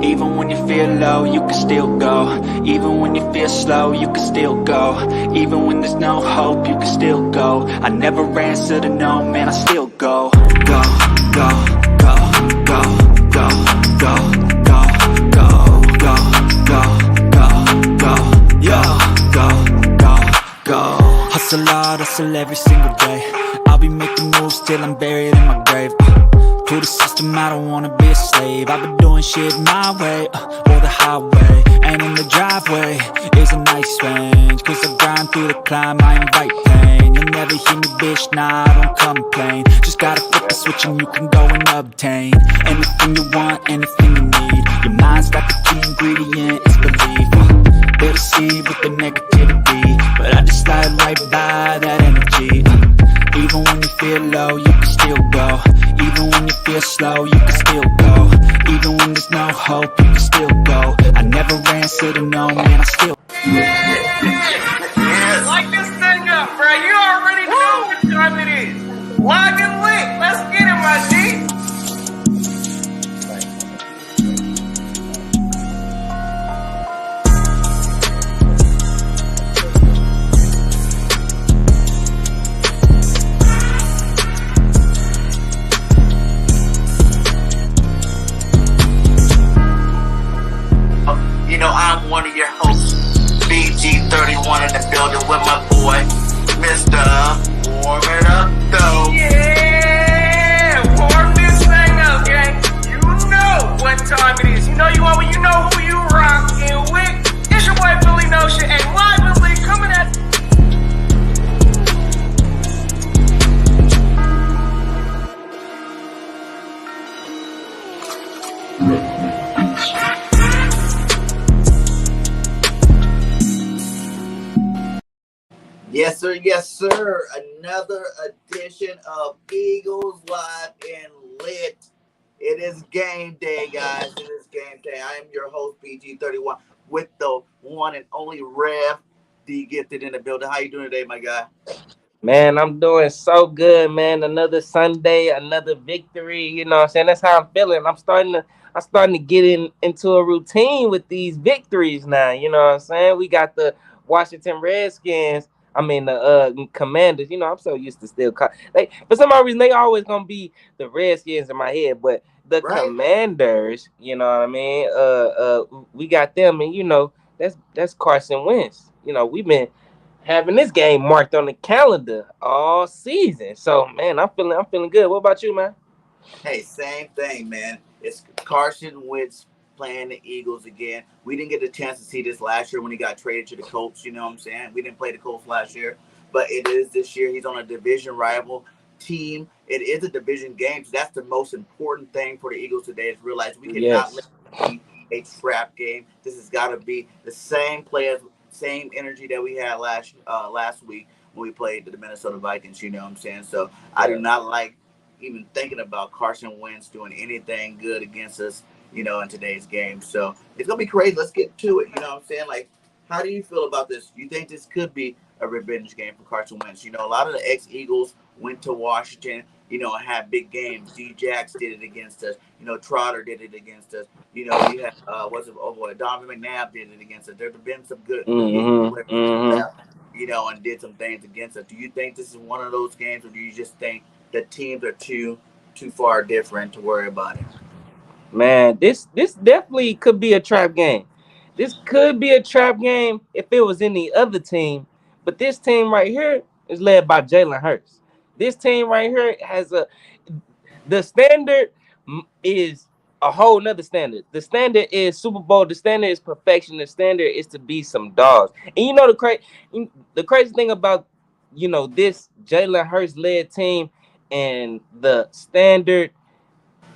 Even when you feel low, you can still go. Even when you feel slow, you can still go. Even when there's no hope, you can still go. I never answer to no, man, I still go. Go, go, go, go, go, go, go, go, go, go, go, go, yo, go, go, go. Hustle hard, hustle every single day. I'll be making moves till I'm buried in my grave. To the system, I don't wanna be a slave. I've been doing shit my way, or the highway. And in the driveway is a nice range. Cause I grind through the climb, I invite pain. You'll never hear me, bitch, nah, I don't complain. Just gotta flip the switch and you can go and obtain anything you want, anything you need. Your mind's got the key ingredient, it's belief. They deceive with the negativity, but I just slide right by that energy. Even when you feel low, you can still go. Even when you feel slow, you can still go. Even when there's no hope, you can still go. I never answer to no, man, I still. Light this thing up, bro. You already know what time it is. Live and lit. Let's get it, my G. You know, I'm one of your hosts, BG31 in the building with my boy, Mr. Warm It Up, though. Yeah! Warm this thing up, gang. You know what time it is. You know you want, you know who you rockin' with. It's your boy, Billy Notion, and live and lit coming at Yes, sir. Yes, sir. Another edition of Eagles Live and Lit. It is game day, guys. It is game day. I am your host, BG31, with the one and only Rev, DEEGIFTED in the building. How you doing today, my guy? Man, I'm doing so good, man. Another Sunday, another victory. You know what I'm saying? That's how I'm feeling. I'm starting to get into a routine with these victories now. You know what I'm saying? We got the Washington Redskins. I mean the Commanders. You know, I'm so used to still like for some odd reason they always gonna be the Redskins in my head, but the Commanders, you know what I mean? We got them, and you know that's Carson Wentz. You know, we've been having this game marked on the calendar all season. So man, I'm feeling good. What about you, man? Hey, same thing, man. It's Carson Wentz playing the Eagles again. We didn't get a chance to see this last year when he got traded to the Colts. You know what I'm saying? We didn't play the Colts last year, but it is this year. He's on a division rival team. It is a division game. So that's the most important thing for the Eagles today is realize we cannot let it be a trap game. This has got to be the same players, same energy that we had last week when we played the Minnesota Vikings. You know what I'm saying? So I do not like even thinking about Carson Wentz doing anything good against us, you know, in today's game. So it's going to be crazy. Let's get to it. You know what I'm saying? Like, how do you feel about this? You think this could be a revenge game for Carson Wentz? You know, a lot of the ex-Eagles went to Washington, you know, and had big games. D-Jax did it against us. You know, Trotter did it against us. You know, we had, Donovan McNabb did it against us. There have been some good you know, and did some things against us. Do you think this is one of those games, or do you just think the teams are too far different to worry about it? Man, this definitely could be a trap game. This could be a trap game if it was any other team, but this team right here is led by Jalen Hurts. This team right here has the standard is a whole nother standard. The standard is Super Bowl. The standard is perfection. The standard is to be some dogs. And you know the crazy thing about, you know, this Jalen Hurts led team and the standard,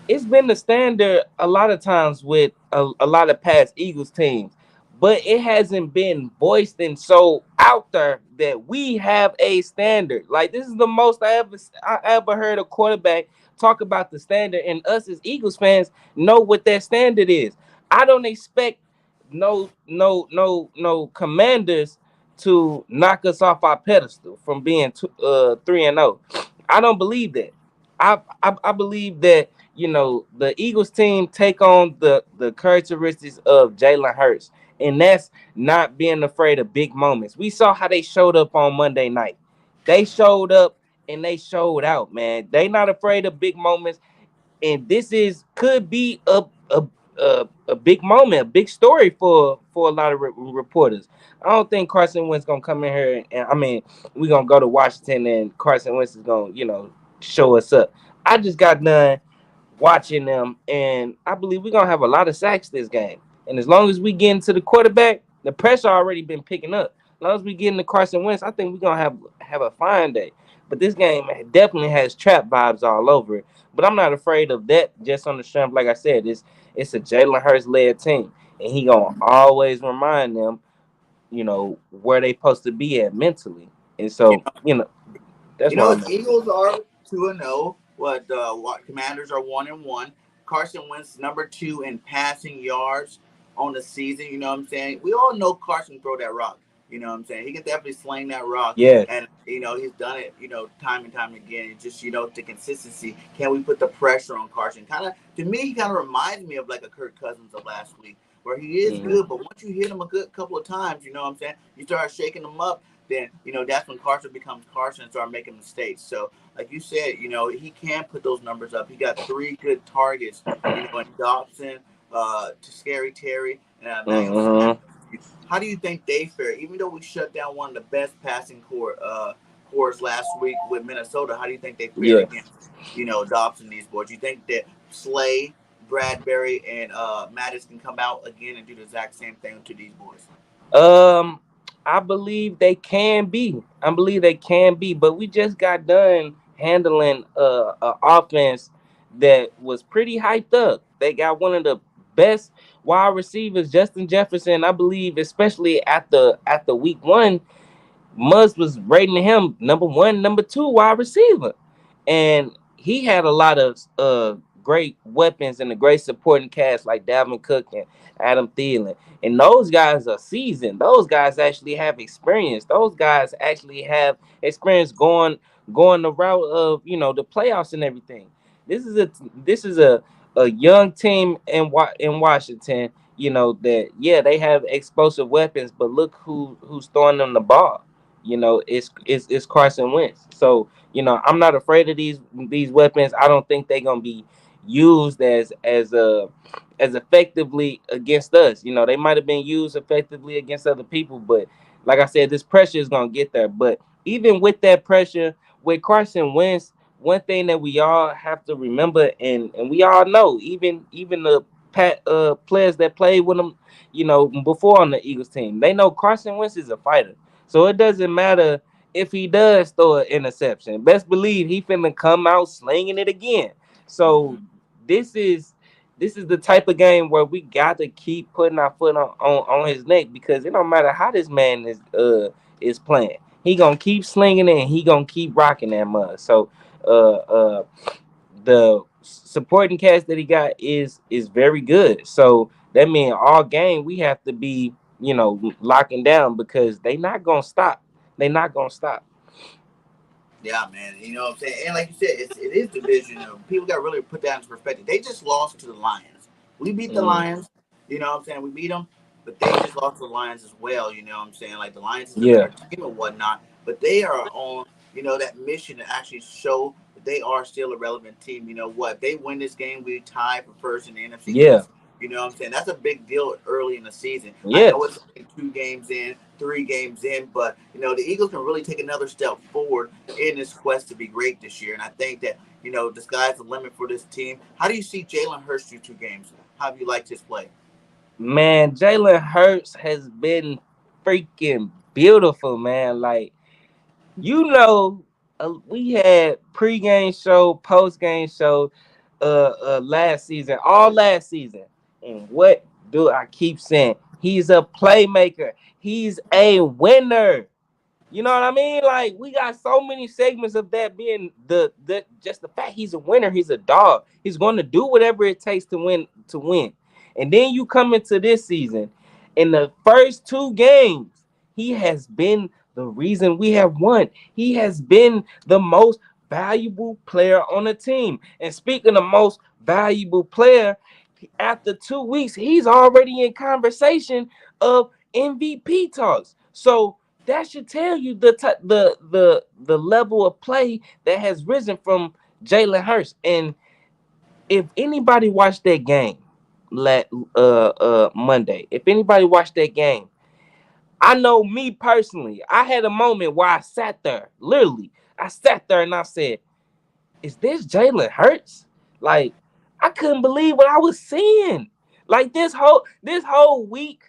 it's been the standard a lot of times with a lot of past Eagles teams, but it hasn't been voiced and so out there that we have a standard. Like, this is the most I ever heard a quarterback talk about the standard, and us as Eagles fans know what that standard is. I don't expect no Commanders to knock us off our pedestal from being 3-0. I don't believe that. I believe that the Eagles team take on the characteristics of Jalen Hurts, and that's not being afraid of big moments. We saw how they showed up on Monday night. They showed up and they showed out, man. They not afraid of big moments, and this could be a big moment, a big story for a lot of reporters. I don't think Carson Wentz gonna come in here and I mean we're gonna go to Washington and Carson Wentz is gonna show us up. I just got done watching them, and I believe we're gonna have a lot of sacks this game. And as long as we get into the quarterback, the pressure already been picking up. As long as we get into Carson Wentz, I think we're gonna have a fine day. But this game definitely has trap vibes all over it. But I'm not afraid of that. Just on the strength, like I said, it's a Jalen Hurts led team, and he gonna always remind them, where they supposed to be at mentally. And so, that's why I'm. Eagles are 2-0. What Commanders are 1-1. Carson Wentz number 2 in passing yards on the season. You know what I'm saying? We all know Carson throw that rock. You know what I'm saying? He can definitely sling that rock. Yeah. And he's done it. Time and time again. It's just the consistency. Can we put the pressure on Carson? To me, he kind of reminds me of like a Kirk Cousins of last week, where he is good, but once you hit him a good couple of times, you know what I'm saying? You start shaking him up. Then that's when Carson becomes Carson and start making mistakes. So, like you said, he can put those numbers up. He got 3 good targets, in Dobson, to Scary Terry, and Emmanuel. How do you think they fare? Even though we shut down one of the best passing cores last week with Minnesota, how do you think they fare against Dobson and these boys? Do you think that Slay, Bradbury, and Mattis can come out again and do the exact same thing to these boys? I believe they can be. But we just got done handling an offense that was pretty hyped up. They got one of the best wide receivers, Justin Jefferson. I believe, especially at the week 1, Muzz was rating him number 1, number 2 wide receiver, and he had a lot of great weapons and a great supporting cast like Dalvin Cook and Adam Thielen. And those guys are seasoned. Those guys actually have experience. Those guys actually have experience going the route of the playoffs and everything. This is a young team in Washington. That they have explosive weapons, but look who's throwing them the ball. It's Carson Wentz. So I'm not afraid of these weapons. I don't think they're gonna be used as effectively against us. They might have been used effectively against other people, but like I said, this pressure is gonna get there. But even with that pressure, with Carson Wentz, one thing that we all have to remember, and we all know, even the players that played with him, before on the Eagles team, they know Carson Wentz is a fighter. So it doesn't matter if he does throw an interception. Best believe he finna come out slinging it again. So this is the type of game where we got to keep putting our foot on his neck, because it don't matter how this man is playing. He gonna keep slinging it and he gonna keep rocking that mud. So the supporting cast that he got is very good. So that means all game we have to be locking down, because they not gonna stop. Yeah, man. You know what I'm saying? And like you said, it is division. People got to really put that into perspective. They just lost to the Lions. We beat the Lions. You know what I'm saying? We beat them, but they just lost to the Lions as well. You know what I'm saying? Like, the Lions is a better team and whatnot, but they are on, that mission to actually show that they are still a relevant team. You know what? They win this game, we tie for first in the NFC. Yeah. You know what I'm saying? That's a big deal early in the season. Yeah. I know it's 2 games in, 3 games in, but, the Eagles can really take another step forward in this quest to be great this year. And I think that, the sky's the limit for this team. How do you see Jalen Hurts do 2 games? How have you liked his play? Man, Jalen Hurts has been freaking beautiful, man. Like, we had pregame show, postgame show, last season, all last season. And what do I keep saying? He's a playmaker. He's a winner. You know what I mean? Like, we got so many segments of that being just the fact he's a winner. He's a dog. He's going to do whatever it takes to win. And then you come into this season, in the first 2 games, He has been the reason we have won. He has been the most valuable player on the team. And speaking of most valuable player, after 2 weeks, he's already in conversation of MVP talks. So that should tell you the level of play that has risen from Jalen Hurts. And if anybody watched that game Monday, if anybody watched that game, I know me personally, I had a moment where I sat there, literally, I sat there and I said, is this Jalen Hurts? Like, I couldn't believe what I was seeing. Like this whole week,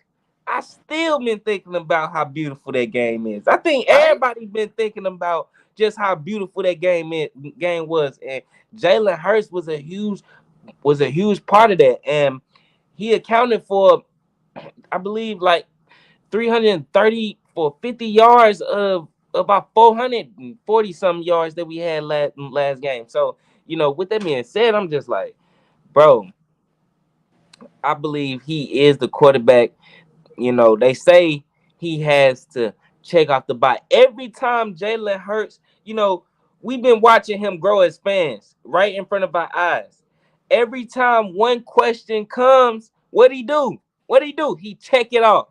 I still been thinking about how beautiful that game is. I think Right? everybody been thinking about just how beautiful that game was. And Jalen Hurts was a huge part of that. And he accounted for, I believe, like 330 for 50 yards of about 440 some yards that we had last game. So, with that being said, I'm just like, bro, I believe he is the quarterback. They say he has to check off the box. Every time Jalen Hurts, we've been watching him grow as fans right in front of our eyes. Every time one question comes, what he do? What he do? He check it off.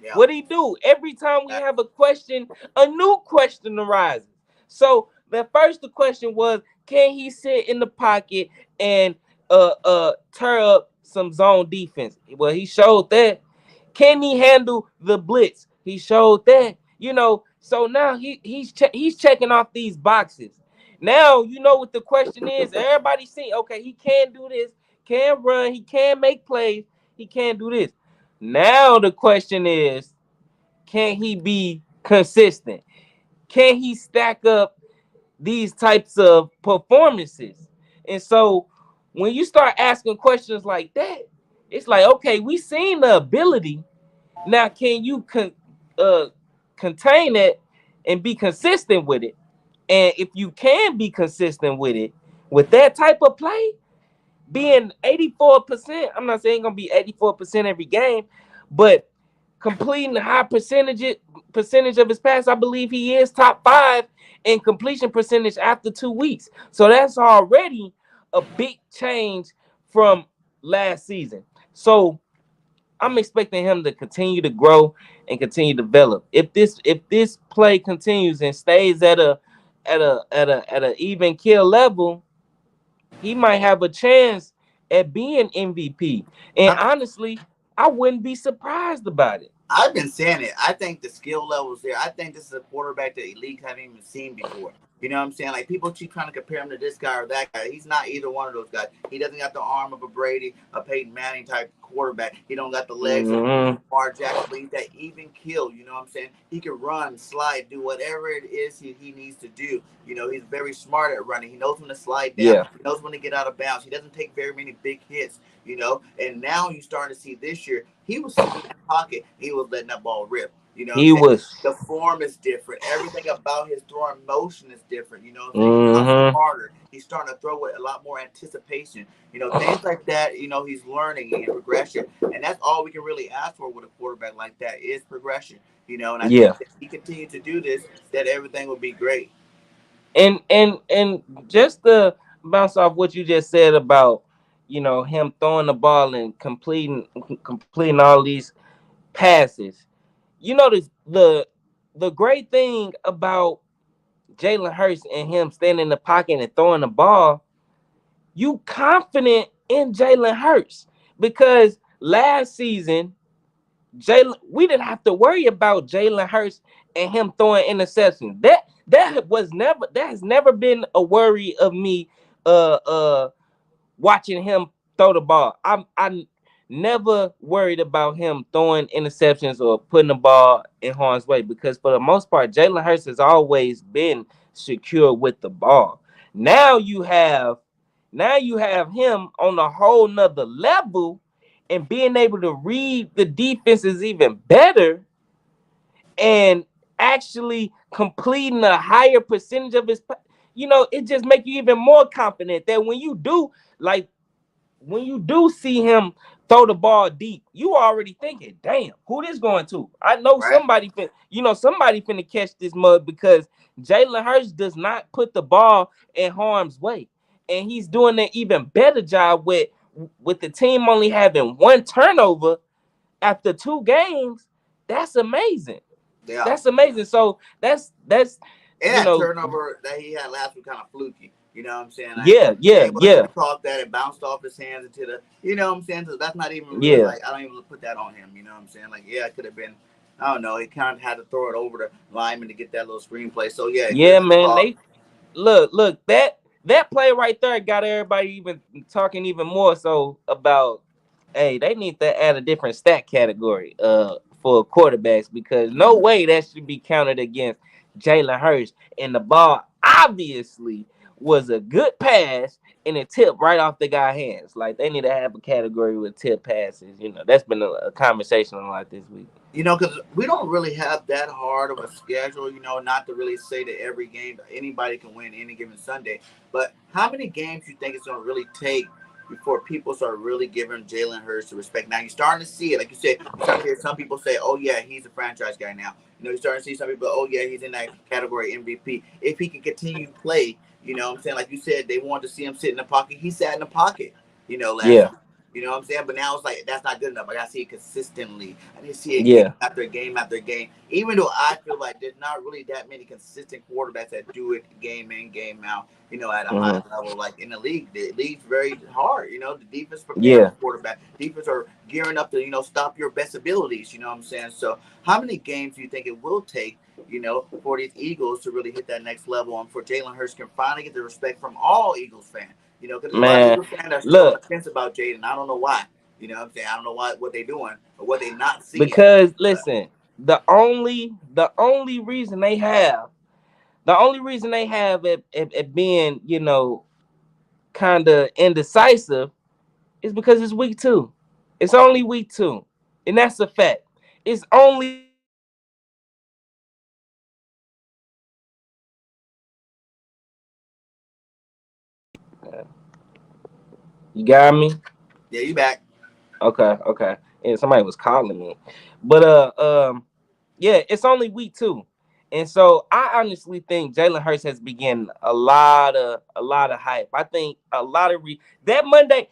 Yeah. What he do? Every time we have a question, a new question arises. So the question was, can he sit in the pocket and tear up some zone defense? Well, he showed that. Can he handle the blitz? He showed that. So now he's checking off these boxes. Now you know what the question is. Everybody see, okay, he can do this, can run, he can make plays, he can do this. Now the question is, can he be consistent? Can he stack up these types of performances? And so when you start asking questions like that, it's like, okay, we seen the ability. Now, can you contain it and be consistent with it? And if you can be consistent with it, with that type of play, being 84%, I'm not saying it's gonna be 84% every game, but completing a high percentage of his pass, I believe he is top 5 in completion percentage after 2 weeks. So that's already a big change from last season. So I'm expecting him to continue to grow and continue to develop. If this play continues and stays at a even kill level, he might have a chance at being MVP. And honestly, I wouldn't be surprised about it. I've been saying it. I think the skill levels there. I think this is a quarterback that elite haven't even seen before. You know what I'm saying? Like people keep trying to compare him to this guy or that guy. He's not either one of those guys. He doesn't got the arm of a Brady, a Peyton Manning type quarterback. He don't got the legs of Lamar Jackson, but he's that even kill. You know what I'm saying? He can run, slide, do whatever it is he needs to do. He's very smart at running. He knows when to slide down. Yeah. He knows when to get out of bounds. He doesn't take very many big hits. And now you're starting to see this year, he was sitting in the pocket. He was letting that ball rip. He was. The form is different. Everything about his throwing motion is different. He's harder. He's starting to throw with a lot more anticipation. Things like that. He's learning and progression, and that's all we can really ask for with a quarterback like that is progression. And I think if he continues to do this, that everything will be great. And just to bounce off what you just said about him throwing the ball and completing all these passes. The great thing about Jalen Hurts and him standing in the pocket and throwing the ball, you confident in Jalen Hurts, because last season we didn't have to worry about Jalen Hurts and him throwing interceptions. That has never been a worry of me watching him throw the ball. I never worried about him throwing interceptions or putting the ball in harm's way, because for the most part, Jalen Hurts has always been secure with the ball. Now you have him on a whole nother level, and being able to read the defenses even better, and actually completing a higher percentage of his, it just makes you even more confident that when you do see him throw the ball deep, you already thinking, damn, who this going to? I know Right? somebody finna catch this mug because Jalen Hurts does not put the ball in harm's way. And he's doing an even better job with the team only having one turnover after 2 games. That's amazing. Yeah. That's amazing. So that's And you that know, turnover that he had last week kind of fluky. You know what I'm saying? Like, yeah, he yeah, ain't yeah, to caught that and bounced off his hands into the, you know what I'm saying? So that's not even really yeah, like, I don't even put that on him. You know what I'm saying? Like, yeah, it could have been, I don't know. He kind of had to throw it over the lineman to get that little screenplay. So yeah, yeah, good man. call. They look that play right there got everybody even talking even more so about, hey, they need to add a different stat category for quarterbacks because no Mm-hmm. way that should be counted against Jalen Hurts. And the ball obviously was a good pass and it tipped right off the guy's hands. Like they need to have a category with tip passes. That's been a conversation a lot this week. You know, because we don't really have that hard of a schedule, you know, not to really say that every game anybody can win any given Sunday. But how many games you think it's going to really take before people start really giving Jalen Hurts the respect? Now, you're starting to see it. Like you said, you're starting to hear some people say, oh, yeah, he's a franchise guy now. You know, you're starting to see some people, oh, yeah, he's in that category MVP. If he can continue to play, you know what I'm saying? Like you said, they wanted to see him sit in the pocket. He sat in the pocket, you know, last Yeah, week. You know what I'm saying? But now it's like that's not good enough. I gotta see it consistently. I need to see it game yeah, after game after game. Even though I feel like there's not really that many consistent quarterbacks that do it game in, game out, you know, at a high hmm, level. Like in the league, the league's very hard. You know, the defense preparing yeah, for quarterback. Defense are gearing up to, you know, stop your best abilities. You know what I'm saying? So how many games do you think it will take, you know, for these Eagles to really hit that next level and for Jalen Hurts can finally get the respect from all Eagles fans? You know, because there's a lot of man. Eagles fans that are still on the Look, fence about Jaden. I don't know why. You know what I'm saying? I don't know what they're doing or what they're not seeing. because But listen, the only reason they have it being, kind of indecisive is because it's week 2. It's only week 2. And that's a fact. It's only you got me? yeah, you back. Okay, okay. And somebody was calling me. But yeah, it's only week 2. And so I honestly think Jalen Hurts has begun a lot of hype. I think a lot of that Monday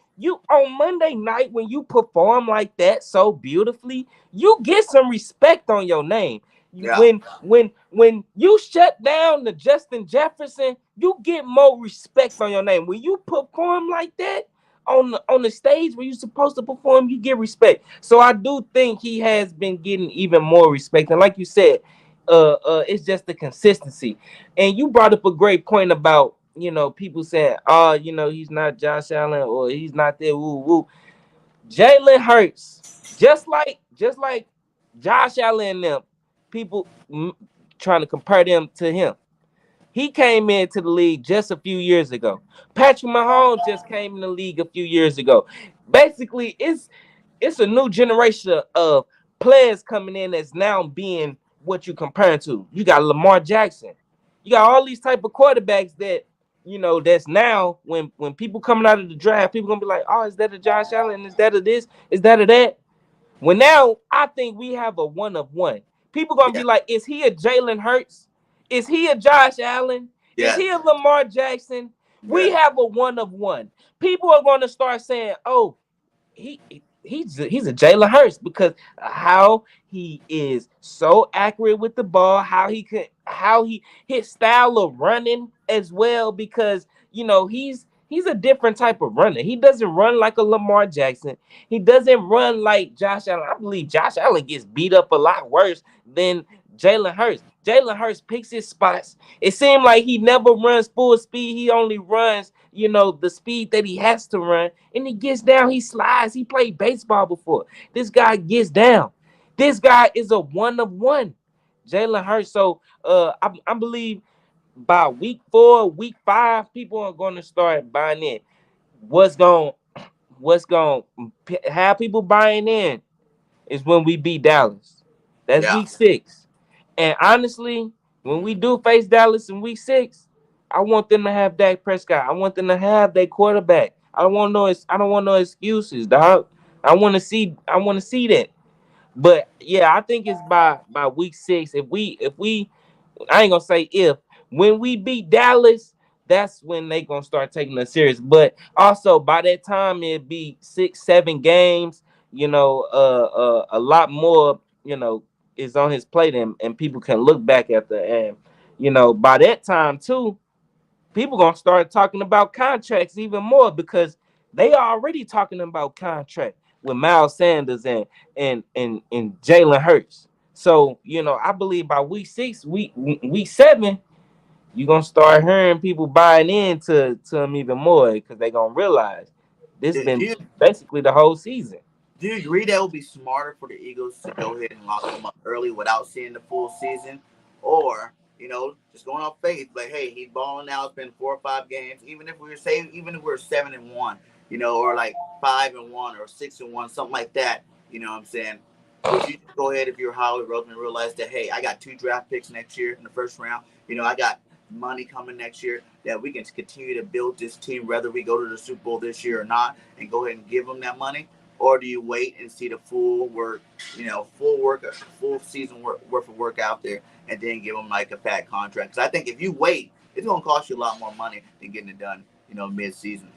night when you perform like that so beautifully, you get some respect on your name. Yeah, When you shut down the Justin Jefferson, you get more respect on your name. When you perform like that on the stage where you're supposed to perform, you get respect. So I do think he has been getting even more respect. And like you said, it's just the consistency. And you brought up a great point about people saying, oh, he's not Josh Allen or he's not there. Woo woo. Jalen Hurts, just like Josh Allen and them people trying to compare them to him. He came into the league just a few years ago. Patrick Mahomes just came in the league a few years ago. Basically, it's a new generation of players coming in that's now being what you comparing to. You got Lamar Jackson. You got all these type of quarterbacks that that's now when people coming out of the draft, people gonna be like, oh, is that a Josh Allen? Is that a this? Is that a that? Well, now I think we have a one of one. People gonna yeah, be like, is he a Jalen Hurts? Is he a Josh Allen? Is yes, he a Lamar Jackson? We yes, have a one of one. People are gonna start saying, oh, he he's a Jalen Hurts because how he is so accurate with the ball, how he his style of running as well, because he's a different type of runner. He doesn't run like a Lamar Jackson. He doesn't run like Josh Allen. I believe Josh Allen gets beat up a lot worse than Jalen Hurts. Jalen Hurts picks his spots. It seems like he never runs full speed. He only runs, the speed that he has to run. And he gets down, he slides. He played baseball before. This guy gets down. This guy is a one of one. Jalen Hurts. So I believe by week 4, week 5, people are going to start buying in. What's going to have people buying in is when we beat Dallas. That's yeah. week 6. And honestly, when we do face Dallas in week 6, I want them to have Dak Prescott. I want them to have their quarterback. I don't want no excuses, dog. I want to see that. But yeah, I think it's by week 6. If we I ain't gonna say if, when we beat Dallas, that's when they gonna start taking us serious. But also by that time it'd be 6, 7 games. A lot more. Is on his plate, and people can look back at the and by that time too, people gonna start talking about contracts even more because they are already talking about contract with Miles Sanders and Jalen Hurts. So I believe by week 6, week 7, you're gonna start hearing people buying into him even more because they're gonna realize this Do been you basically the whole season. Do you agree that it would be smarter for the Eagles to go ahead and lock him up early without seeing the full season? Or, just going off faith, like, hey, he's balling now, it's been 4 or 5 games. Even if we were 7-1, or like 5-1 or 6-1, something like that, you know what I'm saying? Would you just go ahead if you're Howie Roseman and realize that, hey, I got 2 draft picks next year in the first round, I got money coming next year that we can continue to build this team, whether we go to the Super Bowl this year or not, and go ahead and give them that money? Or do you wait and see the full season worth of work out there, and then give them like a fat contract? Because I think if you wait, it's going to cost you a lot more money than getting it done, mid-season.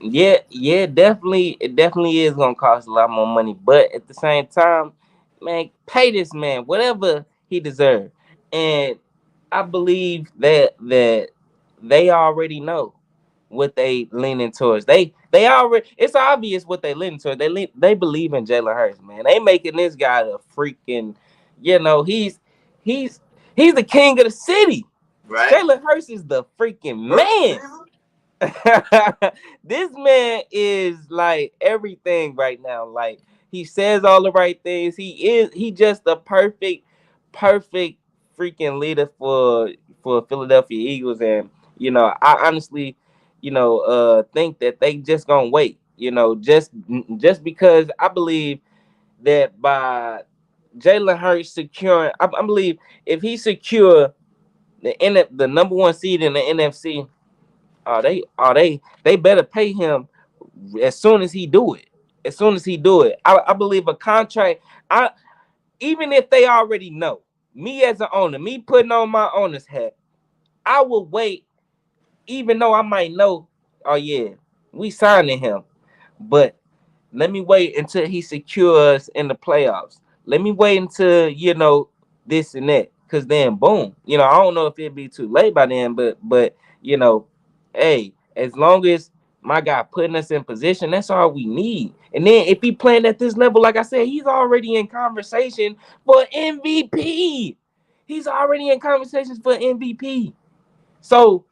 Yeah, definitely. It definitely is gonna cost a lot more money, but at the same time, man, pay this man whatever he deserves. And I believe that they already know what they leaning towards. They already, it's obvious what they leaning towards. They believe in Jalen Hurts, man. They making this guy a freaking, he's he's the king of the city. Right? Jalen Hurts is the freaking man. This man is like everything right now. Like, he says all the right things. He just a perfect freaking leader for Philadelphia Eagles. And I honestly, think that they just gonna wait. Just because I believe that by Jalen Hurts securing, I believe if he secure the number 1 seed in the NFC. They better pay him as soon as he do it. As soon as he do it, I believe a contract. Even if they already know, me as an owner, me putting on my owner's hat, I will wait, even though I might know. Oh yeah, we signing him, but let me wait until he secures in the playoffs. Let me wait until this and that, because then boom, I don't know if it'd be too late by then, but hey, as long as my guy putting us in position, that's all we need. And then if he playing at this level, like I said, he's already in conversation for MVP. He's already in conversations for MVP. So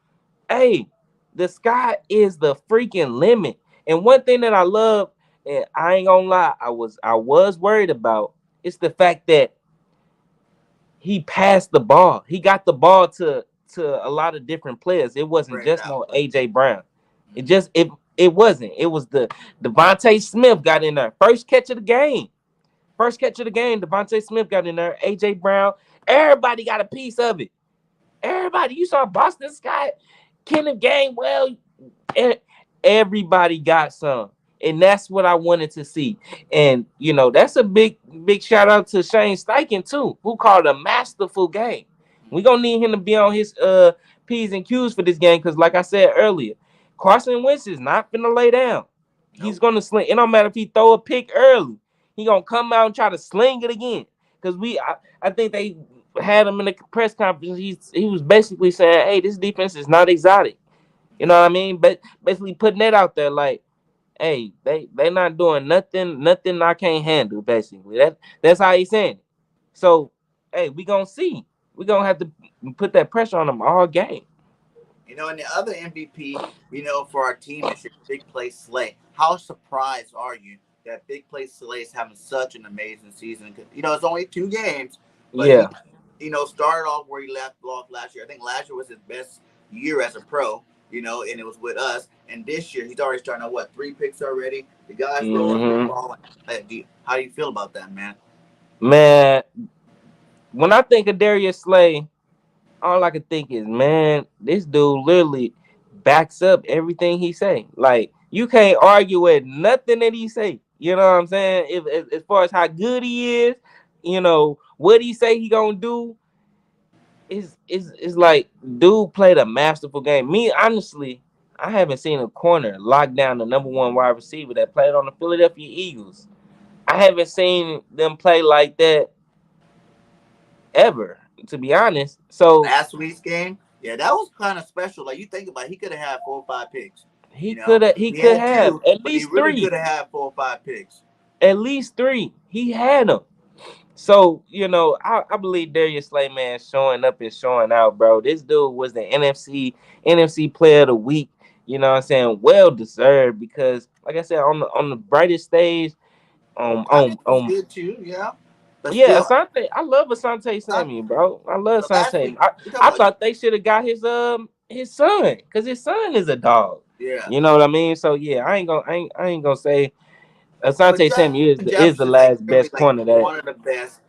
hey, the sky is the freaking limit. And one thing that I love, and I ain't gonna lie, I was worried about, it's the fact that he passed the ball. He got the ball to a lot of different players. It wasn't Spread it just out. no AJ Brown. It Mm-hmm. just it wasn't. It was the Devontae Smith got in there. First catch of the game. Devontae Smith got in there. AJ Brown. Everybody got a piece of it. Everybody. You saw Boston Scott, Kenneth Gainwell. Everybody got some. And that's what I wanted to see. And that's a big shout out to Shane Steichen too, who called a masterful game. We're gonna need him to be on his P's and Q's for this game, because like I said earlier, Carson Wentz is not gonna lay down. He's Nope. gonna sling. It don't matter if he throw a pick early. He gonna come out and try to sling it again. Because I think they had him in the press conference. He was basically saying, hey, this defense is not exotic. You know what I mean? But basically putting that out there, like, hey, they not doing nothing I can't handle. Basically, that's how he's saying it. So, hey, we gonna see. We gonna have to put that pressure on them all game. And the other MVP, for our team is your Big Play Slay. How surprised are you that Big Play Slay is having such an amazing season? Because, it's only 2 games, but Yeah. started off where he left off last year. I think last year was his best year as a pro, and it was with us. And this year, he's already starting out, 3 picks already? The guy's rolling the ball. How do you feel about that, man? Man, when I think of Darius Slay, all I can think is, man, this dude literally backs up everything he say. Like, you can't argue with nothing that he say. You know what I'm saying? If as far as how good he is, what he say he gonna do is like dude played a masterful game. Me honestly, I haven't seen a corner lock down the number one wide receiver that played on the Philadelphia Eagles. I haven't seen them play like that ever, to be honest. So Last week's game, yeah, that was kind of special. Like you think about it, he could have had 4 or 5 picks. he he He could had have two, at but he least really three. could have had 4 or 5 picks. At least three. He had them. So, I believe Darius Slay, man, showing up and showing out, bro. This dude was the NFC player of the week. You know what I'm saying? Well deserved because, like I said, on the brightest stage, Asante was good too, yeah. But yeah, still, Asante. I love Asante not Samuel, bro. I love the last Asante. week. I, We talking I about thought they should have got his son because his son is a dog. yeah. You know what I mean? So yeah, I ain't gonna say But Asante Justin Samuel is the Jefferson's like last really best like corner that. one of the best.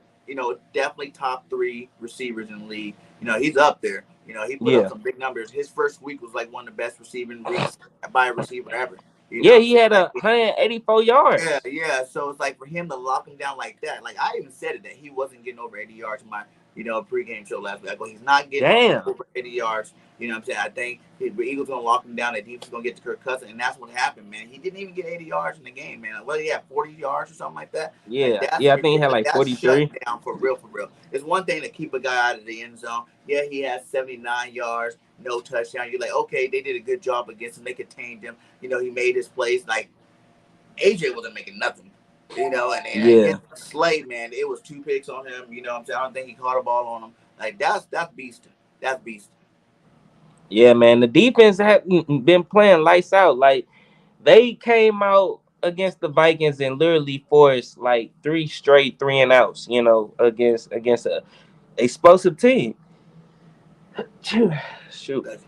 Definitely top 3 receivers in the league. He's up there. He put up Yeah. some big numbers. His first week was like one of the best receiving weeks by a receiver ever. You know Yeah, what I'm he saying? had Like 184 yeah, yards. yeah. So it's like for him to lock him down like that. Like I even said it that he wasn't getting over 80 yards in my pregame show last week. I go, he's not getting Damn. over 80 yards. You know what I'm saying? I think the Eagles gonna lock him down. The defense gonna get to Kirk Cousins, and that's what happened, man. He didn't even get 80 yards in the game, man. Well, he had 40 yards or something like that. Like Yeah, that's yeah, I think he had ridiculous. like That's shut 43. down for real, for real. It's one thing to keep a guy out of the end zone. Yeah, he had 79 yards, no touchdown. You're like, okay, they did a good job against him. They contained him. He made his plays. Like AJ wasn't making nothing. And Yeah, against Slay, man, it was 2 picks on him. You know what I'm saying? I don't think he caught a ball on him. Like that's beast. That's beast. yeah, man. The defense had been playing lights out. Like they came out against the Vikings and literally forced like three straight 3-and-outs. Against a explosive team. Shoot. That's,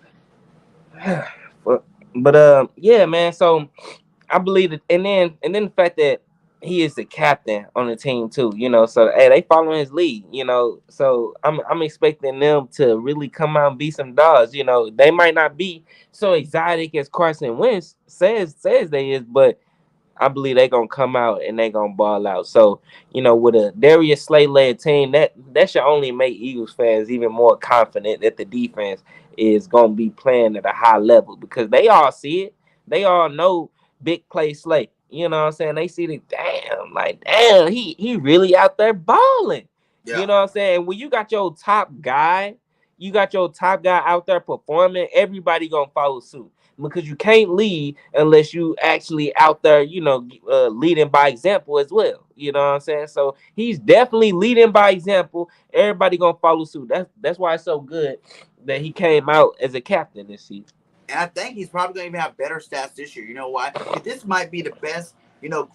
But yeah, man. So I believe it, and then the fact that he is the captain on the team too, So hey, they following his lead, So I'm expecting them to really come out and be some dogs. They might not be so exotic as Carson Wentz says they is, but I believe they're gonna come out and they're gonna ball out. So, with a Darius Slay led team, that should only make Eagles fans even more confident that the defense is gonna be playing at a high level because they all see it. They all know big play Slay. You know what I'm saying? They see the damn, he really out there balling. yeah. You know what I'm saying? When you got your top guy out there performing, everybody gonna follow suit because you can't lead unless you actually out there, leading by example as well. You know what I'm saying? So he's definitely leading by example. Everybody gonna follow suit. That's why it's so good that he came out as a captain this season. And I think he's probably going to even have better stats this year. You know why? Because this might be the best,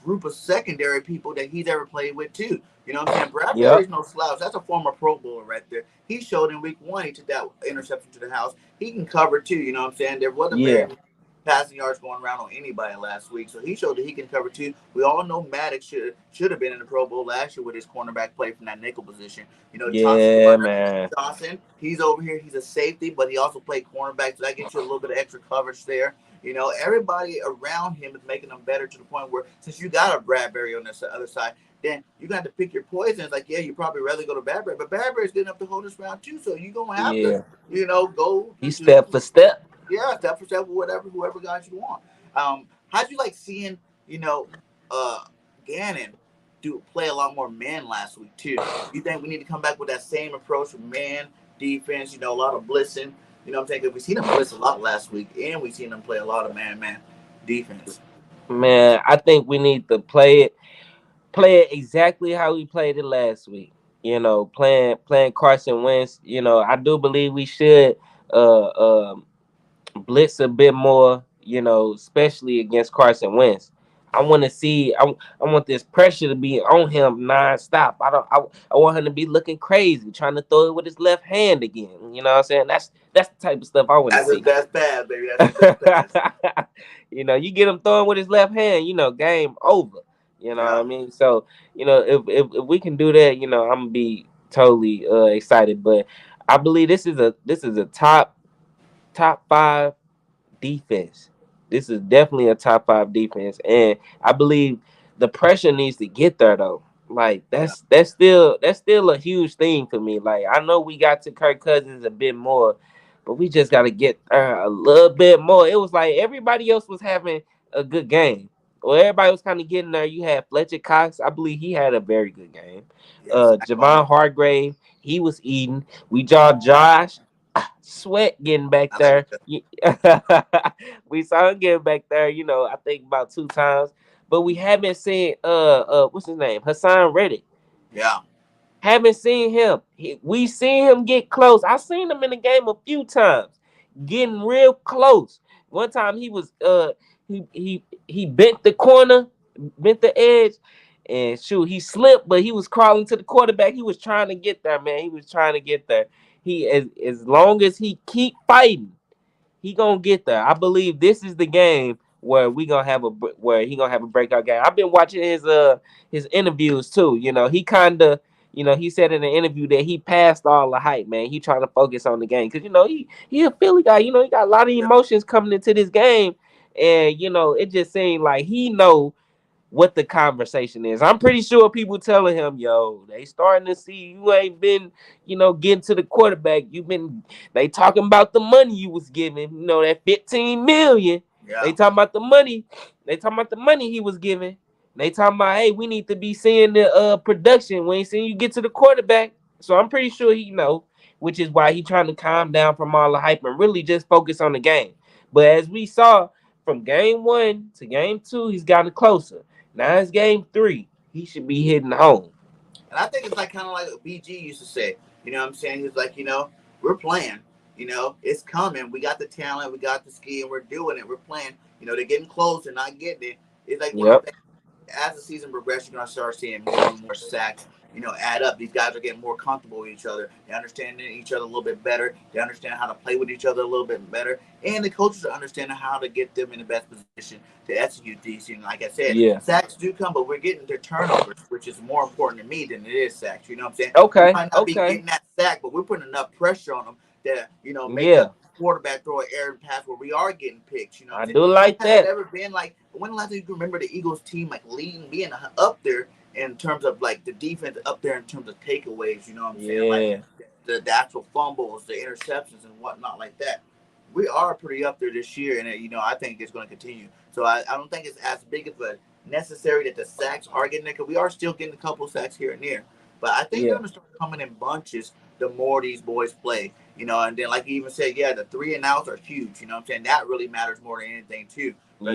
group of secondary people that he's ever played with, too. You know what I'm saying? Yep. Bradbury's no slouch. That's a former Pro Bowler right there. He showed in week 1, he took that interception to the house. He can cover, too. You know what I'm saying? There wasn't very Yeah. many passing yards going around on anybody last week. So he showed that he can cover, too. We all know Maddox should have been in the Pro Bowl last year with his cornerback play from that nickel position. Chauncey Yeah, Gardner man. Johnson, he's over here. He's a safety, but he also played cornerback, so that gets you a little bit of extra coverage there. Everybody around him is making them better to the point where since you got a Bradbury on this other side, then you got to pick your poison. It's like, yeah, you probably rather go to Bradbury, but Bradbury's good enough to hold us round too, so you're gonna have to, Yeah. go He to step for step. yeah, step for step, whoever guys you want. How'd you like seeing, Gannon play a lot more man last week too? You think we need to come back with that same approach with man defense? A lot of blitzing. You know what I'm saying? 'Cause we seen him blitz a lot last week, and we seen him play a lot of man defense. Man, I think we need to play it exactly how we played it last week. Playing Carson Wentz. I do believe we should uh um blitz a bit more, especially against Carson Wentz. I want to see. I want this pressure to be on him nonstop. I don't. I want him to be looking crazy, trying to throw it with his left hand again. You know what I'm saying? That's the type of stuff I want to That's his see. best pass, baby. That's his best pass. You get him throwing with his left hand, game over. You know what I Yeah. mean? So, if we can do that, I'm gonna be totally excited. But I believe this is a top five defense. This is definitely a top five defense, and I believe the pressure needs to get there though. Like Yeah. that's still a huge thing for me. Like I know we got to Kirk Cousins a bit more, but we just got to get a little bit more. It was like everybody else was having a good game. Well, everybody was kind of getting there. You had Fletcher Cox. I believe he had a very good game. Yeah. Zach Bonner. Javon Hargrave, he was eating. We saw Josh Sweat getting back I like there. it. We saw him getting back there. I think about 2 times, but we haven't seen what's his name, Hassan Reddick. Yeah. Haven't seen him. We seen him get close. I seen him in the game a few times, getting real close. One time he was he bent the corner, bent the edge, and shoot, he slipped, but he was crawling to the quarterback. He was trying to get there, man. He was trying to get there. He as long as he keep fighting, he gonna get there. I believe this is the game where we gonna have where he gonna have a breakout game. I've been watching his interviews too. He kind of he said in an interview that he passed all the hype, man. He trying to focus on the game because he a Philly guy. He got a lot of emotions coming into this game, and it just seemed like he know what the conversation is. I'm pretty sure people telling him, yo, they starting to see you ain't been, getting to the quarterback. They talking about the money you was giving, that 15 million. Yeah. They talking about the money. They talking about the money he was giving. They talking about, hey, we need to be seeing the production. We ain't seeing you get to the quarterback. So I'm pretty sure he know, which is why he trying to calm down from all the hype and really just focus on the game. But as we saw from game 1 to game 2, he's gotten closer. Now it's game 3. He should be hitting home. And I think it's like kind of like what BG used to say. You know what I'm saying? He's like, we're playing. It's coming. We got the talent. We got the ski, and we're doing it. We're playing. They're getting close and not getting it. It's like as the season progresses, you're going to start seeing more and more sacks, add up. These guys are getting more comfortable with each other. They understand each other a little bit better. They understand how to play with each other a little bit better. And the coaches are understanding how to get them in the best position to execute these. And like I said, sacks do come, but we're getting their turnovers, which is more important to me than it is sacks. You know what I'm saying? Okay. We might not be getting that sack, but we're putting enough pressure on them that, make the quarterback throw an errant pass where we are getting picked. I do like that. Has it ever been like, when the last time you can remember the Eagles team like leading, being up there in terms of like the defense up there in terms of takeaways, you know what I'm saying? Like the actual fumbles, the interceptions and whatnot like that. We are pretty up there this year, and I think it's going to continue. So I don't think it's as big of a necessary that the sacks are getting there, because we are still getting a couple sacks here and there. But I think they're going to start coming in bunches the more these boys play, and then like you even said, the 3 and outs are huge, you know what I'm saying? That really matters more than anything too. But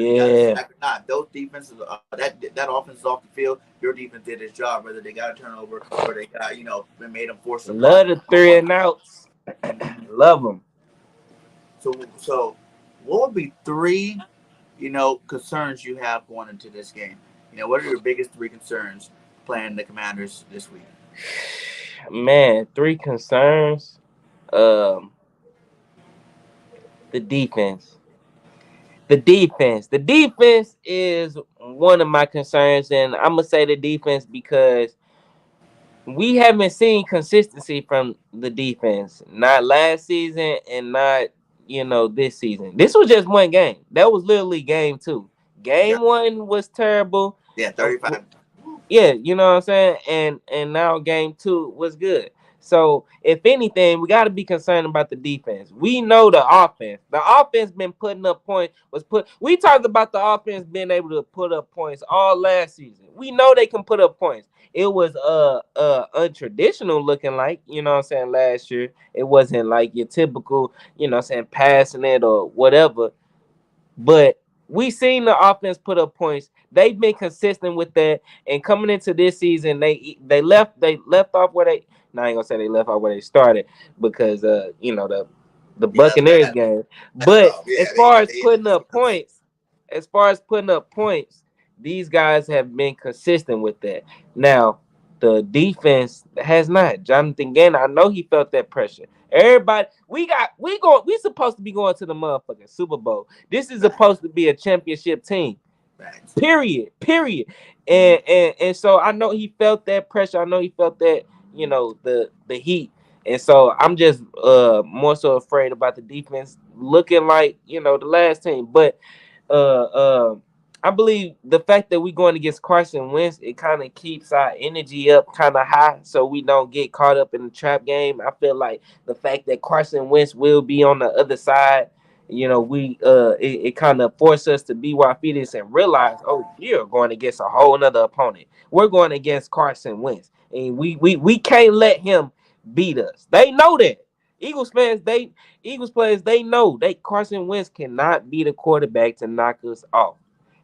sack or not, those defenses, that offense is off the field. Your defense did its job, whether they got a turnover or they got, been made them force them. Love the 3 and outs. Love them. So what would be 3, concerns you have going into this game? What are your biggest 3 concerns playing the Commanders this week? Man, 3 concerns. The defense. The defense is one of my concerns, and I'm gonna say the defense because we haven't seen consistency from the defense. Not last season and not this season. This was just one game. That was literally game 2. Game 1 was terrible. 35. Yeah, you know what I'm saying? And now game 2 was good. So if anything, we got to be concerned about the defense. We know the offense. The offense been putting up points. We talked about the offense being able to put up points all last season. We know they can put up points. It was untraditional looking like, last year. It wasn't like your typical, passing it or whatever. But we seen the offense put up points. They've been consistent with that. And coming into this season, they left off where they. Now I ain't gonna say they left off where they started because the Buccaneers game. But as far as putting up points, these guys have been consistent with that. Now the defense has not. Jonathan Gannon, I know he felt that pressure. Everybody, we supposed to be going to the motherfucking Super Bowl. This is supposed to be a championship team. Period. And so I know he felt that pressure. I know he felt that, the heat. And so I'm just more so afraid about the defense looking like, the last team. But I believe the fact that we going against Carson Wentz, it kind of keeps our energy up kind of high, so we don't get caught up in the trap game. I feel like the fact that Carson Wentz will be on the other side, it kind of forces us to be our feet and realize, oh, we're going against a whole nother opponent. We're going against Carson Wentz, and we can't let him beat us. They know that. Eagles players, they know they Carson Wentz cannot be the quarterback to knock us off.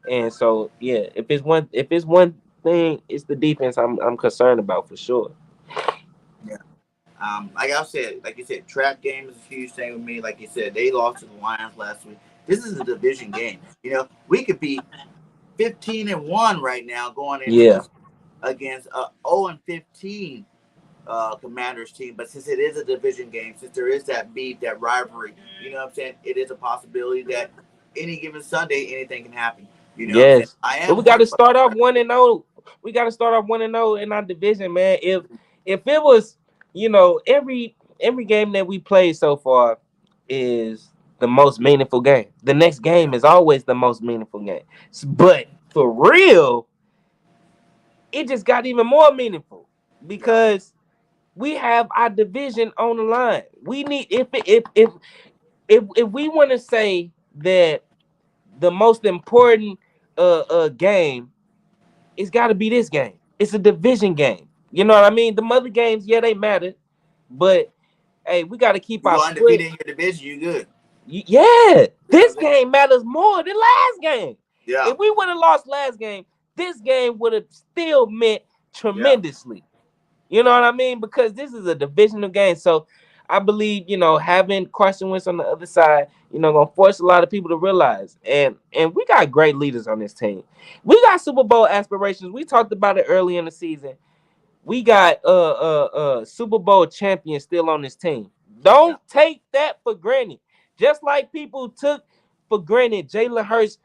And so, yeah, if it's one thing, it's the defense I'm concerned about for sure. Yeah. Like you said, trap game is a huge thing with me. Like you said, they lost to the Lions last week. This is a division game. We could be 15-1 right now going into Yeah. this against 0-15 Commanders team. But since it is a division game, since there is that beef, that rivalry, you know what I'm saying? It is a possibility that any given Sunday, anything can happen. You know what I'm saying? Yes. I But am we got to worried start off about 1-0. We got to start off 1-0 in our division, man. If it was, every game that we played so far is the most meaningful game. The next game is always the most meaningful game. But for real, it just got even more meaningful because we have our division on the line. We need if we want to say that the most important game, it's got to be this game. It's a division game. You know what I mean? The other games, yeah, they matter, but hey, we got to keep you our go foot. undefeated in your division, you good. Yeah, You know what this I'm saying? game matters more than last game. Yeah. If we would have lost last game, this game would have still meant Yeah. tremendously. You know what I mean? Because this is a divisional game. So I believe, having Carson Wentz on the other side, gonna force a lot of people to realize. And we got great leaders on this team. We got Super Bowl aspirations. We talked about it early in the season. We got Super Bowl champion still on this team. Yeah. Don't take that for granted. Just like people took for granted Jalen Hurts'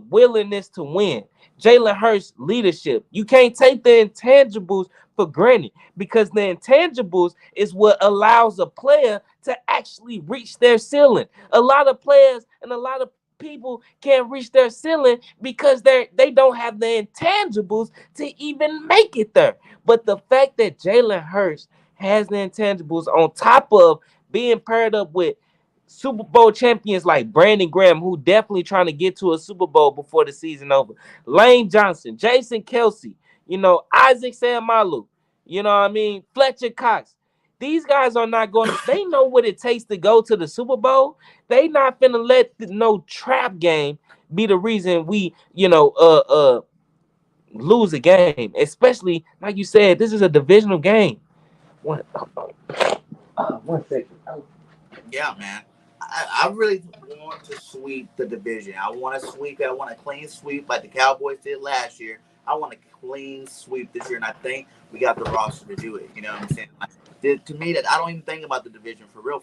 willingness to win, Jalen Hurts' leadership. You can't take the intangibles for granted because the intangibles is what allows a player to actually reach their ceiling. A lot of players and a lot of people can't reach their ceiling because they don't have the intangibles to even make it there. But the fact that Jalen Hurts has the intangibles on top of being paired up with Super Bowl champions like Brandon Graham, who definitely trying to get to a Super Bowl before the season over, Lane Johnson, Jason Kelsey, Isaac Seumalo, you know what I mean, Fletcher Cox. These guys are not going to, they know what it takes to go to the Super Bowl. They not finna let no trap game be the reason we, lose a game. Especially, like you said, this is a divisional game. One second. Yeah, man. I really want to sweep the division. I want to sweep it. I want a clean sweep like the Cowboys did last year. I want a clean sweep this year, and I think we got the roster to do it. You know what I'm saying? To me, that I don't even think about the division for real.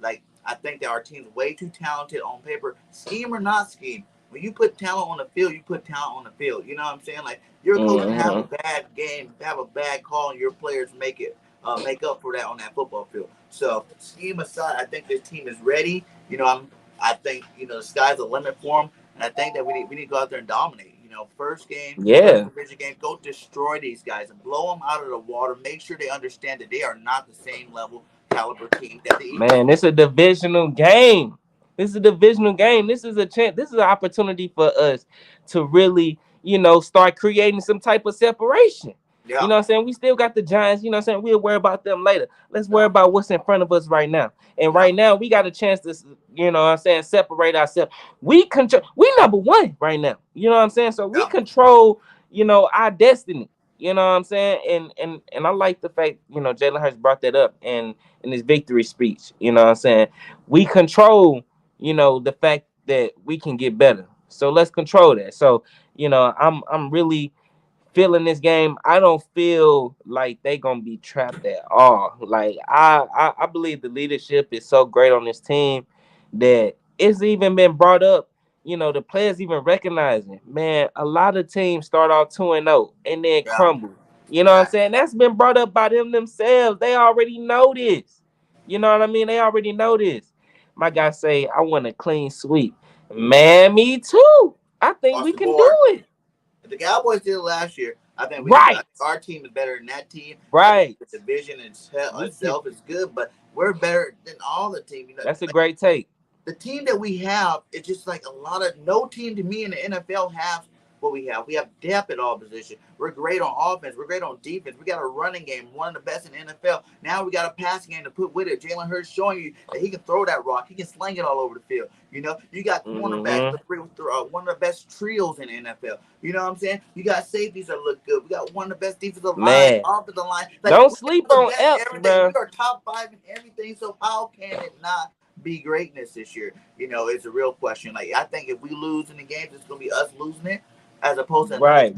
Like, I think that our team's way too talented on paper, scheme or not scheme. When you put talent on the field, you put talent on the field. You know what I'm saying? Like, your coach can have a bad game, have a bad call, and your players make up for that on that football field. So, scheme aside, I think this team is ready. I think the sky's the limit for them, and I think that we need to go out there and dominate. First game, Yeah. first division game, go destroy these guys and blow them out of the water. Make sure they understand that they are not the same level caliber team that the Eagles. Man, it's a divisional game. This is a divisional game. This is a chance. This is an opportunity for us to really, start creating some type of separation. Yeah. You know what I'm saying? We still got the Giants. You know what I'm saying? We'll worry about them later. Let's worry about what's in front of us right now. And right now, we got a chance to, separate ourselves. We number one right now. You know what I'm saying? So we control, our destiny. You know what I'm saying? And I like the fact, Jalen Hurts brought that up in his victory speech. You know what I'm saying? We control, the fact that we can get better. So let's control that. So, I'm really feeling this game. I don't feel like they gonna be trapped at all. Like I believe the leadership is so great on this team that it's even been brought up. The players even recognizing, man, a lot of teams start off 2-0 and then crumble. You know what I'm saying? That's been brought up by them themselves. They already know this. You know what I mean? They already know this. My guy say, I want a clean sweep. Man, me too. I think across we the can do board. it. If the Cowboys did it last year, I think we can. Right. I think our team is better than that team. Right. The division We can. itself is good, but we're better than all the teams. You know, That's a like, great take. the team that we have, it's just like a lot of no team to me in the NFL has what we have. We have depth at all positions. We're great on offense. We're great on defense. We got a running game, one of the best in the NFL. Now we got a passing game to put with it. Jalen Hurts showing you that he can throw that rock. He can sling it all over the field. You know, you got cornerbacks, one of the best trios in the NFL. You know what I'm saying? You got safeties that look good. We got one of the best defensive line, offensive line. Like, don't sleep on Epps, bro. We are top 5 in everything. So how can it not be greatness this year? You know, it's a real question. Like, I think if we lose in the games, it's gonna be us losing it, as opposed to right.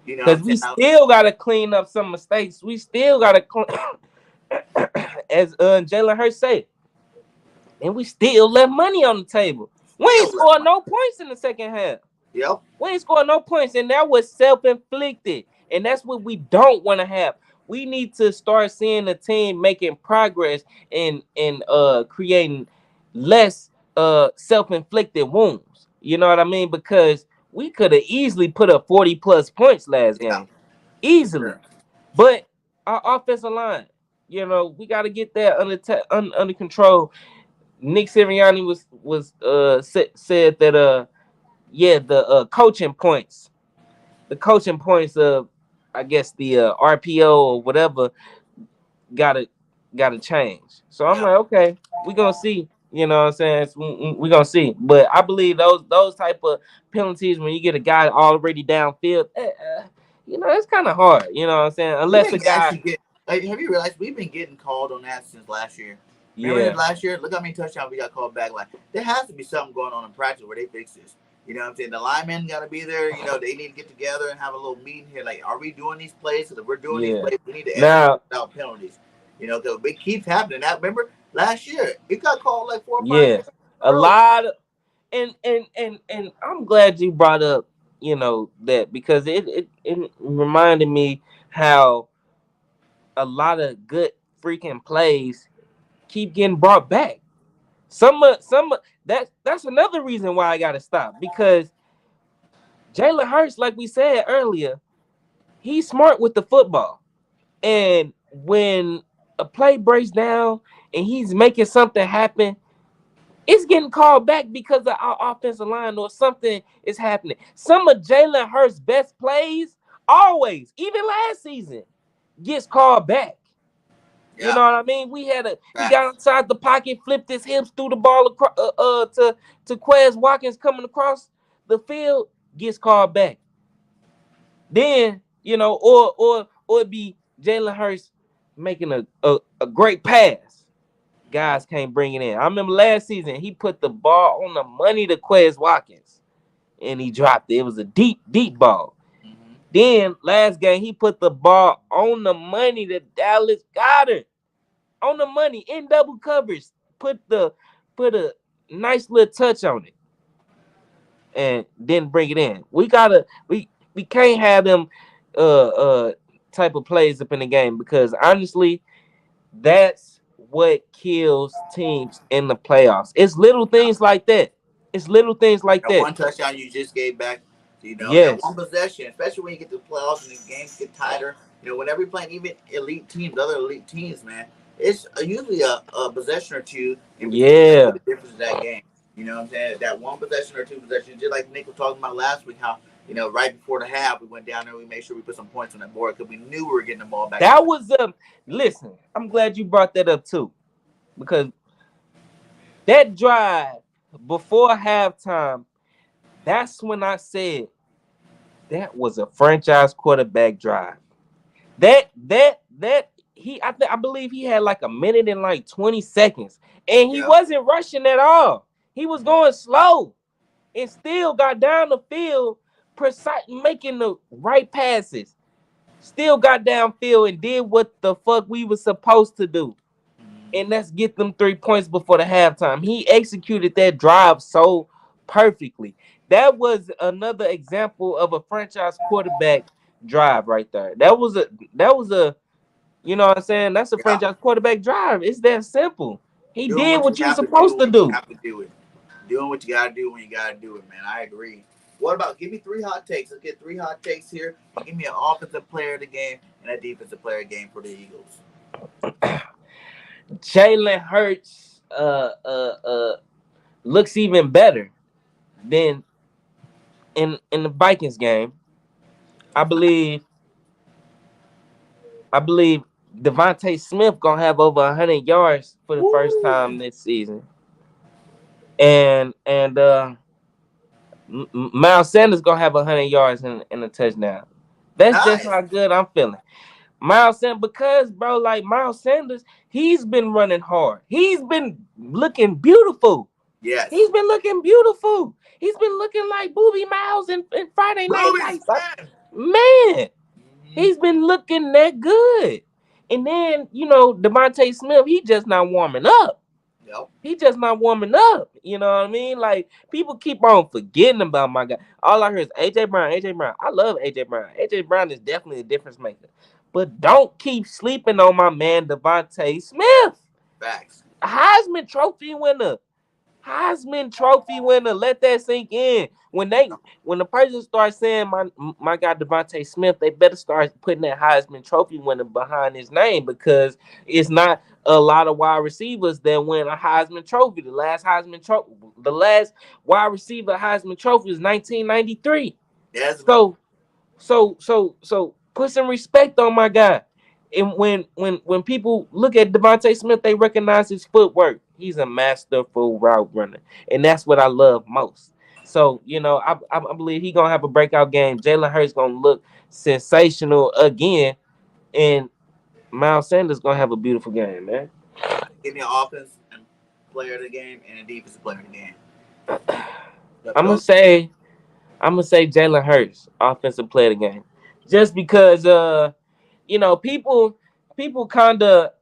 You know, Because we still got to clean up some mistakes. We still got to clean, as Jalen Hurts said, and we still left money on the table. We ain't scored no points in the second half. Yep. We ain't scored no points, and that was self-inflicted. And that's what we don't want to have. We need to start seeing the team making progress and creating less self-inflicted wounds. You know what I mean? Because we could have easily put up 40+ points last game. Easily. Sure. But our offensive line, you know, we got to get that under control. Nick Sirianni was said that the coaching points of, I guess, the RPO or whatever gotta change. So I'm like, okay, we're gonna see. You know what I'm saying? We're gonna see. But I believe those type of penalties when you get a guy already downfield, you know, it's kind of hard. You know what I'm saying? Unless a guy have you realized we've been getting called on that since last year? Remember last year? Look how many touchdowns we got called back. Like, there has to be something going on in practice where they fix this. You know what I'm saying? The linemen got to be there. You know, they need to get together and have a little meeting here. Like, are we doing these plays? Because if we're doing these plays, we need to edit out penalties. You know, because it keeps happening. Now, remember, last year, it got called like 4 or 5 times. A lot of, and I'm glad you brought up, you know, that, because it reminded me how a lot of good freaking plays keep getting brought back. That's another reason why I gotta stop, because Jalen Hurts, like we said earlier, he's smart with the football, and when a play breaks down and he's making something happen, it's getting called back because of our offensive line or something is happening. Some of Jalen Hurts' best plays, always, even last season, gets called back. You know what I mean? He got inside the pocket, flipped his hips, threw the ball across, to Quez Watkins coming across the field, gets called back. Then, you know, or it be Jalen Hurts making a great pass. Guys can't bring it in. I remember last season he put the ball on the money to Quez Watkins, and he dropped it. It was a deep ball. Then last game he put the ball on the money to Dallas Goedert, on the money in double coverage. Put a nice little touch on it, and didn't bring it in. We can't have them type of plays up in the game, because honestly, that's what kills teams in the playoffs. It's little things like that. One touchdown you just gave back. You know, that one possession, especially when you get to the playoffs and the games get tighter. You know, whenever you're playing even other elite teams, man, it's usually a possession or two. The difference in that game. You know what I'm saying? That one possession or two possessions, just like Nick was talking about last week, how, you know, right before the half, we went down there, we made sure we put some points on that board because we knew we were getting the ball back. That was listen, I'm glad you brought that up too, because that drive before halftime, that's when I said that was a franchise quarterback drive. I believe he had like a minute and like 20 seconds, and he wasn't rushing at all. He was going slow and still got down the field, making the right passes. Still got downfield and did what the fuck we were supposed to do. And that's get them 3 points before the halftime. He executed that drive so perfectly. That was another example of a franchise quarterback drive right there. That was a, you know what I'm saying? That's a franchise quarterback drive. It's that simple. Doing did what you were supposed to do. You have to do it. Doing what you gotta do when you gotta do it, man. I agree. What about give me 3 hot takes? Let's get 3 hot takes here. Give me an offensive player of the game and a defensive player of the game for the Eagles. Jalen Hurts looks even better than in the Vikings game. I believe Devontae Smith gonna have over 100 yards for the first time this season, and Miles Sanders gonna have 100 yards in a touchdown. That's just Nice. how good I'm feeling. Miles Sanders, because bro, like Miles Sanders, he's been running hard. He's been looking beautiful. Yes. He's been looking beautiful. He's been looking like Booby Miles in Friday Night Booby Lights. Man, he's been looking that good. And then, Devontae Smith, he just not warming up. Yep. He just not warming up. You know what I mean? Like, people keep on forgetting about my guy. All I hear is AJ Brown, AJ Brown. I love AJ Brown. AJ Brown is definitely a difference maker. But don't keep sleeping on my man Devontae Smith. Facts. Heisman Trophy winner. Let that sink in. When the person starts saying my guy Devontae Smith, they better start putting that Heisman Trophy winner behind his name, because it's not a lot of wide receivers that win a Heisman Trophy. The last wide receiver Heisman Trophy was 1993. Yes. So put some respect on my guy. And when people look at Devontae Smith, they recognize his footwork. He's a masterful route runner, and that's what I love most. So, I believe he's gonna have a breakout game. Jalen Hurts gonna look sensational again, and Miles Sanders gonna have a beautiful game, man. Give me an offense and player of the game and a defensive player of the game. I'm gonna say Jalen Hurts, offensive player of the game, just because people kind of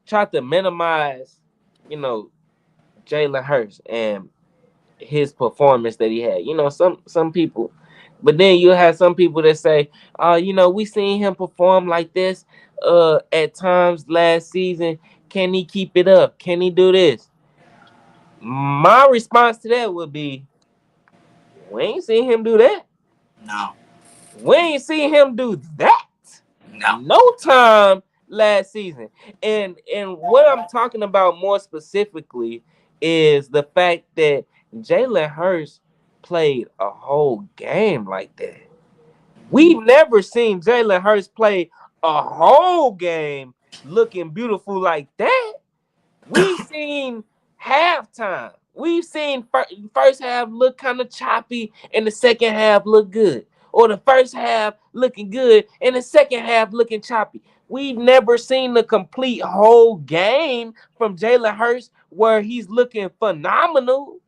try to minimize Jalen Hurts and his performance that he had. Some people, but then you have some people that say, we seen him perform like this at times last season. Can he keep it up? Can he do this? My response to that would be, we ain't seen him do that. No. We ain't seen him do that. No time last season. And what I'm talking about more specifically is the fact that Jalen Hurts played a whole game like that. We've never seen Jalen Hurts play a whole game looking beautiful like that. We've seen halftime. We've seen first half look kind of choppy and the second half look good. Or the first half looking good and the second half looking choppy. We've never seen the complete whole game from Jalen Hurts where he's looking phenomenal,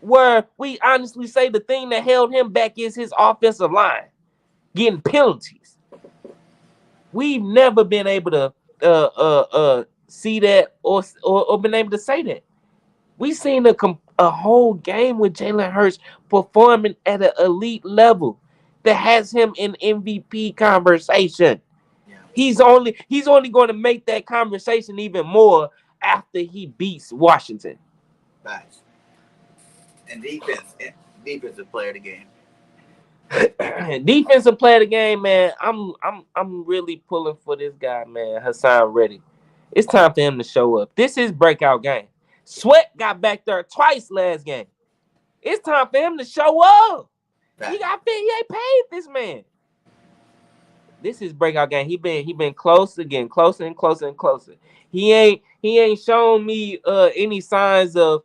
where we honestly say the thing that held him back is his offensive line getting penalties. We've never been able to see that or been able to say that. We've seen a whole game with Jalen Hurts performing at an elite level that has him in MVP conversation. Yeah. He's only going to make that conversation even more after he beats Washington. Facts. And defensive player of the game. Defensive player of the game, man. I'm really pulling for this guy, man. Hassan Reddick. It's time for him to show up. This is breakout game. Sweat got back there twice last game. It's time for him to show up. He ain't paid this man. This is breakout game. He been close again, closer and closer and closer. He ain't shown me any signs of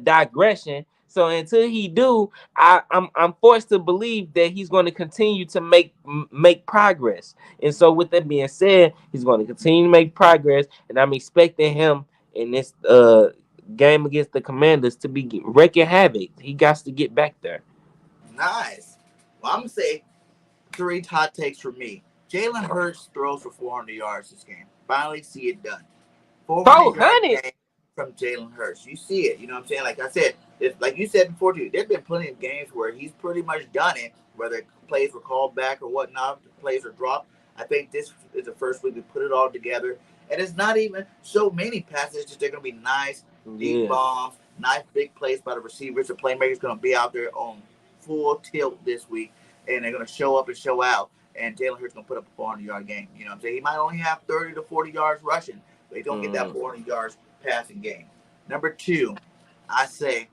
digression. So until he do, I'm forced to believe that he's going to continue to make progress. And so with that being said, he's going to continue to make progress, and I'm expecting him in this game against the Commanders to be wreaking havoc. He got to get back there. Nice. Well, I'm gonna say 3 hot takes for me. Jalen Hurts throws for 400 yards this game. Finally see it done. 400 from Jalen Hurts. You see it. You know what I'm saying? Like I said, like you said before, too, there's been plenty of games where he's pretty much done it, whether plays were called back or whatnot, plays are dropped. I think this is the first week we put it all together. And it's not even so many passes, just they're going to be nice, deep bombs, Nice big plays by the receivers. The playmakers going to be out there on full tilt this week, and they're going to show up and show out. And Jalen Hurts going to put up a 400-yard game. You know what I'm saying? He might only have 30 to 40 yards rushing, but he's going to get that 400 yards passing game. Number 2, I say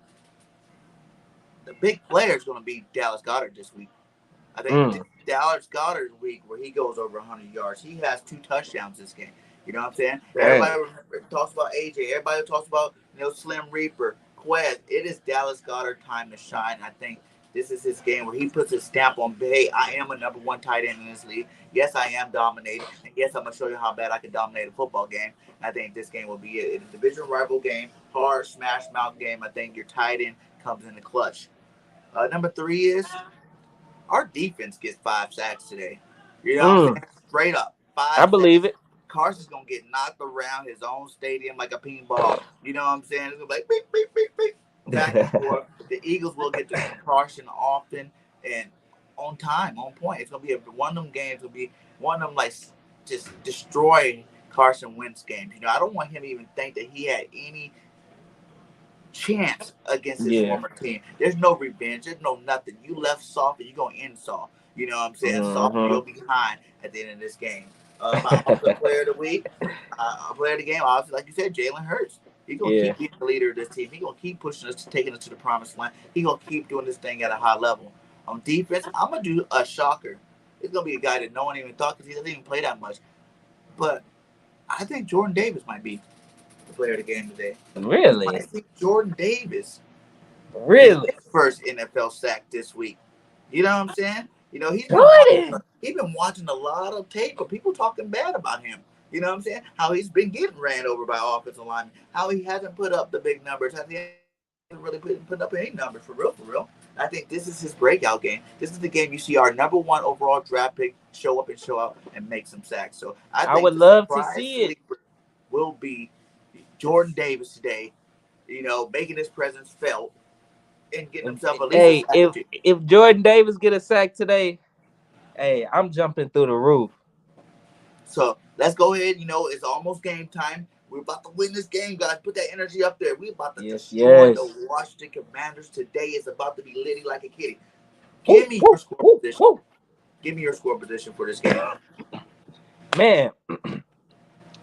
the big player is going to be Dallas Goedert this week. I think Dallas Goedert's week where he goes over 100 yards. He has 2 touchdowns this game. You know what I'm saying? Everybody talks about AJ. Everybody talks about Slim Reaper, Quez. It is Dallas Goedert time to shine. I think this is his game where he puts his stamp on, hey, I am a number 1 tight end in this league. Yes, I am dominating. And yes, I'm going to show you how bad I can dominate a football game. I think this game will be it. It's a division rival game, hard, smash mouth game. I think your tight end comes in the clutch. Number 3 is our defense gets 5 sacks today. You know what I'm saying? Straight up. 5 I believe sacks. it. Carson's going to get knocked around his own stadium like a pinball. You know what I'm saying? It's going to be like, beep, beep, beep, beep. Back and forth. The Eagles will get to Carson often and on time, on point. It's going to be one of them games. Will be one of them, like, just destroying Carson Wentz games. I don't want him to even think that he had any chance against his former team. There's no revenge. There's no nothing. You left soft and you're going to end soft. You know what I'm saying? Soft will be behind at the end of this game. My player of the week, player of the game, obviously, like you said, Jalen Hurts. He's going to keep being the leader of this team. He's going to keep pushing us, taking us to the promised land. He's going to keep doing this thing at a high level. On defense, I'm going to do a shocker. It's going to be a guy that no one even thought because he doesn't even play that much. But I think Jordan Davis might be the player of the game today. Really? I think Jordan Davis really his first NFL sack this week. You know what I'm saying? He's been watching a lot of tape of people talking bad about him. You know what I'm saying? How he's been getting ran over by offensive linemen. How he hasn't put up the big numbers. How he hasn't really put up any numbers for real. I think this is his breakout game. This is the game you see our number 1 overall draft pick show up and show out and make some sacks. So I think would love to see it. Will be Jordan Davis today, making his presence felt and getting himself at least a sack. If Jordan Davis get a sack today, hey, I'm jumping through the roof. So let's go ahead. It's almost game time. We're about to win this game, guys. Put that energy up there. We're about to destroy the Washington Commanders today. It's about to be litty like a kitty. Give me your score position. Give me your score position for this game. Man,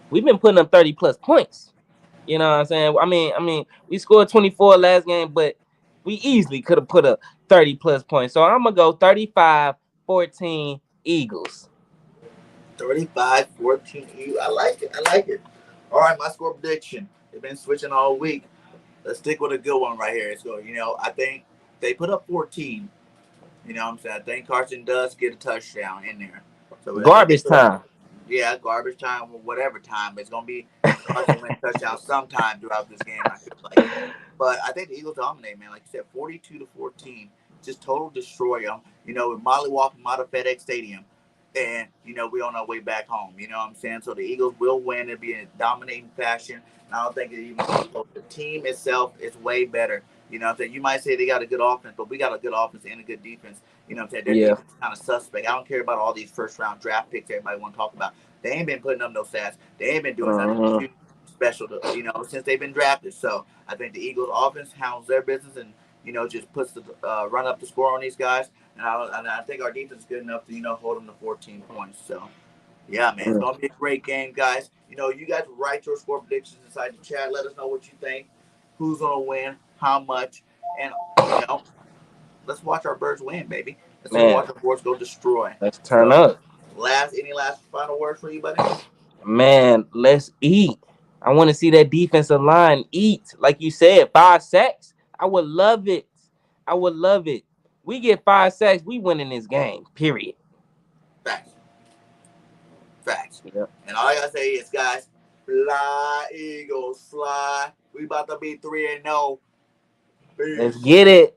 we've been putting up 30-plus points. You know what I'm saying? I mean, we scored 24 last game, but we easily could have put up 30-plus points. So I'm going to go 35-14 Eagles. 35-14 Eagles. I like it. All right, my score prediction. They've been switching all week. Let's stick with a good one right here. So, I think they put up 14. You know what I'm saying? I think Carson does get a touchdown in there. So garbage time. Yeah, garbage time or whatever time. It's going to be Carson win touchdown sometime throughout this game, I feel like. But I think the Eagles dominate, man. Like you said, 42-14. Just total destroy them. With Molly walking out of FedEx Stadium. And, we're on our way back home. You know what I'm saying? So the Eagles will win. It'll be in a dominating fashion. I don't think it even the team itself is way better. You know what I'm saying? You might say they got a good offense, but we got a good offense and a good defense. You know what I'm saying? Their defense is kind of suspect. I don't care about all these first-round draft picks everybody want to talk about. They ain't been putting up no stats. They ain't been doing nothing special, since they've been drafted. So I think the Eagles offense handles their business and, just puts the run up the score on these guys. And I think our defense is good enough to, hold them to 14 points. So, yeah, man, it's going to be a great game, guys. You guys write your score predictions inside the chat. Let us know what you think, who's going to win, how much. And, let's watch our Birds win, baby. Let's watch our Birds go destroy. Let's turn up. Any last final words for you, buddy? Man, let's eat. I want to see that defensive line eat. Like you said, 5 sacks. I would love it. We get 5 sacks, we winning this game, period. Facts. Yep. And all I got to say is, guys, fly, Eagles, fly. We about to be 3-0. Let's get it.